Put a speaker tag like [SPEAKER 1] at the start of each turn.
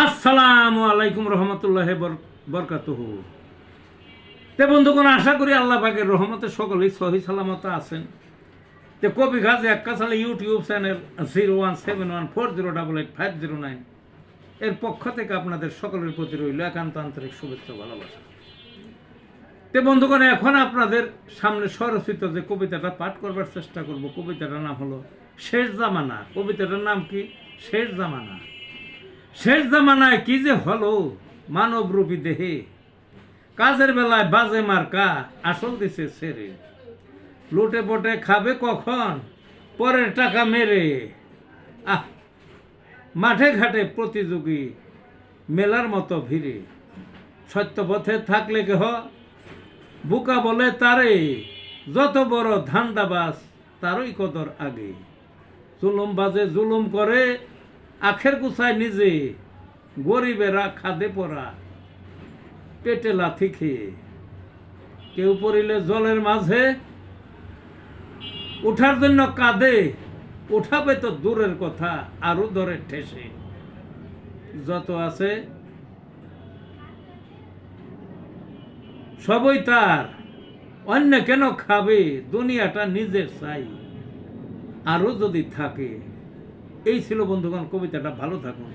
[SPEAKER 1] আসসালামু আলাইকুম রহমতুল্লাহ বরকাতুহু। তে বন্ধুগণ, আশা করি আল্লাহ পাকের রহমতে সকলেই সহি সালামত আছেন। তে কবি গাজী আক্কাসালে ইউটিউব চ্যানেল 017140885009 এর পক্ষ থেকে আপনাদের সকলের প্রতি রইল একান্ত আন্তরিক শুভেচ্ছা ভালোবাসা। তে বন্ধুগণ, এখন আপনাদের সামনে স্বরচিত যে কবিতাটা পাঠ করবার চেষ্টা করব, কবিতাটার নাম হলো শেষ জামানা। কবিতাটার নাম কি? শেষ জামানা। শেষ জামানায় কি যে হলো মানবরূপী দেহে, কাজের বেলায় বাজে মার্কা আসল দিছে ছেড়ে, লুটে পটে খাবে কখন পরের টাকা মেরে। মাঠে ঘাটে প্রতিযোগী মেলার মতো ভিড়ে, সত্য পথে থাকলে কেহ বুকা বলে তারে, যত বড় ধান্দাবাজ তারই কদর আগে। জুলুম বাজে জুলুম করে আখের গুছায় নিজে, গরিবেরা খাদে পড়া পেটে লাথি খেয়ে। কেউ পড়িলে জলের মাঝে উঠার জন্য কাঁদে, উঠাবে তো দূরের কথা আরো ধরে ঠেসে। যত আছে সবই তার, অন্য কেন খাবে, দুনিয়াটা নিজের চাই আরো যদি থাকে। এই ছিল বন্ধুগণ কবিতাটা। ভালো থাকুন।